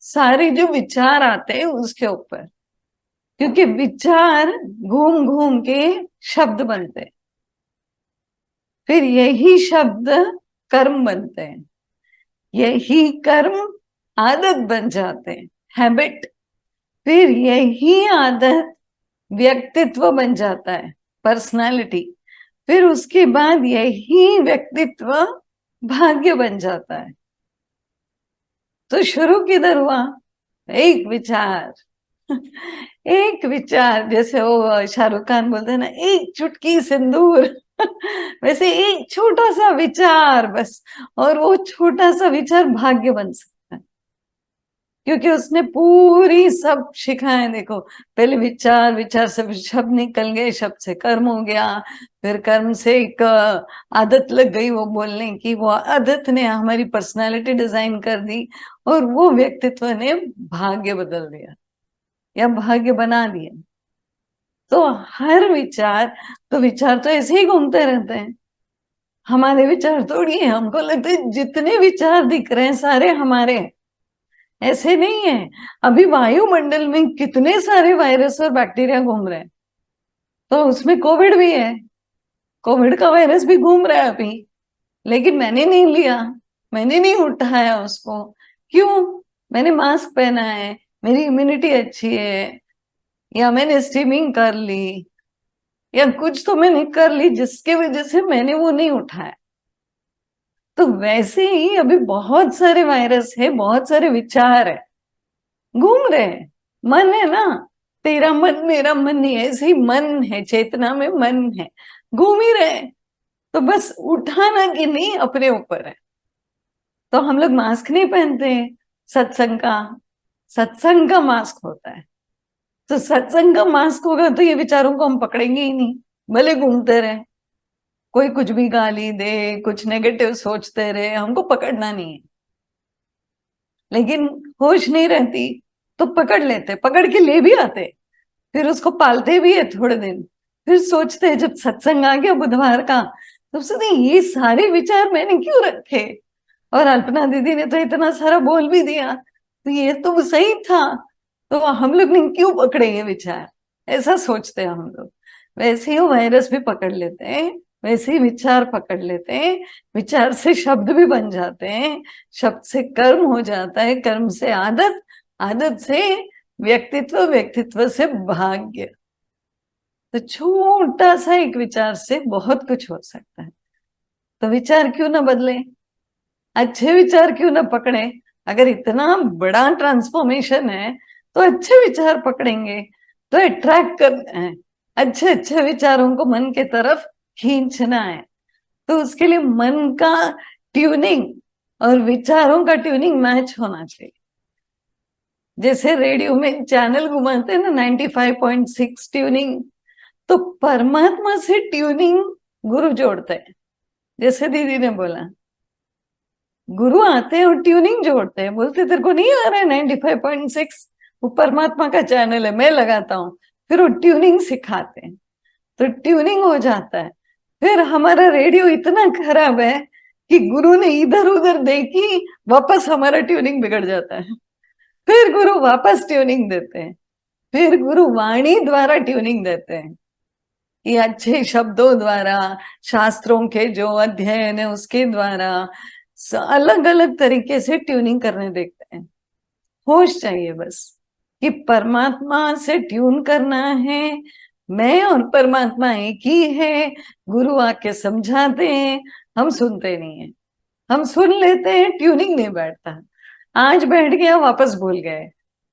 सारे जो विचार आते हैं उसके ऊपर, क्योंकि विचार घूम घूम के शब्द बनते हैं, फिर यही शब्द कर्म बनते हैं, यही कर्म आदत बन जाते हैं, हैबिट, फिर यही आदत व्यक्तित्व बन जाता है, पर्सनालिटी, फिर उसके बाद यही व्यक्तित्व भाग्य बन जाता है। तो शुरू किधर हुआ? एक विचार। एक विचार, जैसे वो शाहरुख खान बोलते हैं ना, एक चुटकी सिंदूर। वैसे एक छोटा सा विचार बस, और वो छोटा सा विचार भाग्य बन सकता है, क्योंकि उसने पूरी सब शिखाए। देखो, पहले विचार, विचार से शब्द निकल गए, शब्द से कर्म हो गया, फिर कर्म से एक आदत लग गई वो बोलने की, वो आदत ने हमारी पर्सनालिटी डिजाइन कर दी, और वो व्यक्तित्व ने भाग्य बदल दिया या भाग्य बना दिया। तो हर विचार, तो विचार तो ऐसे ही घूमते रहते हैं, हमारे विचार थोड़ी है। हमको लगता है जितने विचार दिख रहे हैं सारे हमारे हैं, ऐसे नहीं है। अभी वायुमंडल में कितने सारे वायरस और बैक्टीरिया घूम रहे हैं, तो उसमें कोविड भी है, कोविड का वायरस भी घूम रहा है अभी, लेकिन मैंने नहीं लिया, मैंने नहीं उठाया उसको। क्यों? मैंने मास्क पहना है, मेरी इम्यूनिटी अच्छी है, या मैंने स्ट्रीमिंग कर ली, या कुछ तो मैंने कर ली जिसके वजह से मैंने वो नहीं उठाया। तो वैसे ही अभी बहुत सारे वायरस है, बहुत सारे विचार है, घूम रहे हैं। मन है ना, तेरा मन मेरा मन नहीं है, ऐसे ही मन है, चेतना में मन है, घूम ही रहे हैं। तो बस उठाना कि नहीं अपने ऊपर है। तो हम लोग मास्क नहीं पहनते हैं सत्संग का, सत्संग का मास्क होता है। तो सत्संग का मास्क होगा तो ये विचारों को हम पकड़ेंगे ही नहीं, भले घूमते रहे, कोई कुछ भी गाली दे, कुछ नेगेटिव सोचते रहे, हमको पकड़ना नहीं है। लेकिन होश नहीं रहती तो पकड़ लेते, पकड़ के ले भी आते, फिर उसको पालते भी है थोड़े दिन, फिर सोचते हैं जब सत्संग आ गया बुधवार का, तब सोचते ये सारे विचार मैंने क्यों रखे, और अल्पना दीदी ने तो इतना सारा बोल भी दिया, तो ये तो सही था, तो हम लोग ने क्यों पकड़े ये विचार, ऐसा सोचते हैं हम लोग। वैसे ही वो वायरस भी पकड़ लेते हैं, वैसे ही विचार पकड़ लेते हैं, विचार से शब्द भी बन जाते हैं, शब्द से कर्म हो जाता है, कर्म से आदत, आदत से व्यक्तित्व, व्यक्तित्व से भाग्य। तो छोटा सा एक विचार से बहुत कुछ हो सकता है। तो विचार क्यों ना बदले, अच्छे विचार क्यों ना पकड़े। अगर इतना बड़ा ट्रांसफॉर्मेशन है तो अच्छे विचार पकड़ेंगे, तो अट्रैक्ट करना है, अच्छे अच्छे विचारों को मन के तरफ खींचना है। तो उसके लिए मन का ट्यूनिंग और विचारों का ट्यूनिंग मैच होना चाहिए। जैसे रेडियो में चैनल घुमाते हैं ना, 95.6 ट्यूनिंग, तो परमात्मा से ट्यूनिंग गुरु जोड़ते हैं। जैसे दीदी ने बोला, गुरु आते हैं और ट्यूनिंग जोड़ते हैं, बोलते तेरे को नहीं आ रहा है 95.6, वो परमात्मा का चैनल है, मैं लगाता हूँ, फिर वो ट्यूनिंग सिखाते हैं, तो ट्यूनिंग हो जाता है। फिर हमारा रेडियो इतना खराब है कि गुरु ने इधर उधर देखी, वापस हमारा ट्यूनिंग बिगड़ जाता है, फिर गुरु वापस ट्यूनिंग देते हैं, फिर गुरु वाणी द्वारा ट्यूनिंग देते हैं, कि अच्छे शब्दों द्वारा, शास्त्रों के जो अध्ययन है उसके द्वारा अलग अलग तरीके से ट्यूनिंग करने देखते हैं। होश चाहिए बस कि परमात्मा से ट्यून करना है, मैं और परमात्मा एक ही है। गुरु आके समझाते हैं, हम सुनते नहीं है, हम सुन लेते हैं, ट्यूनिंग नहीं बैठता। आज बैठ गया, वापस भूल गए,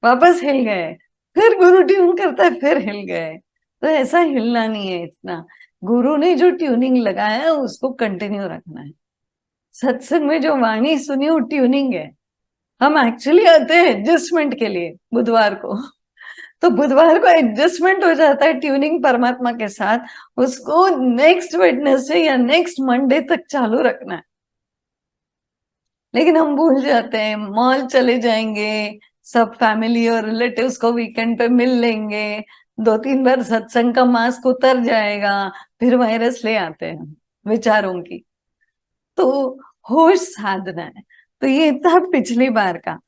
वापस हिल गए, फिर गुरु ट्यून करता है, फिर हिल गए। तो ऐसा हिलना नहीं है इतना, गुरु ने जो ट्यूनिंग लगाया है उसको कंटिन्यू रखना है। सत्संग में जो वाणी सुनी वो ट्यूनिंग है, हम एक्चुअली आते हैं एडजस्टमेंट के लिए बुधवार को। तो बुधवार को एडजस्टमेंट हो जाता है ट्यूनिंग परमात्मा के साथ, उसको नेक्स्ट वेडनेसडे या नेक्स्ट मंडे तक चालू रखना है। लेकिन हम भूल जाते हैं, मॉल चले जाएंगे, सब फैमिली और रिलेटिव्स को वीकेंड पे मिल लेंगे, 2-3 बार सत्संग का मास्क उतर जाएगा, फिर वायरस ले आते हैं विचारों की। तो होश साधना है। तो ये था पिछली बार का।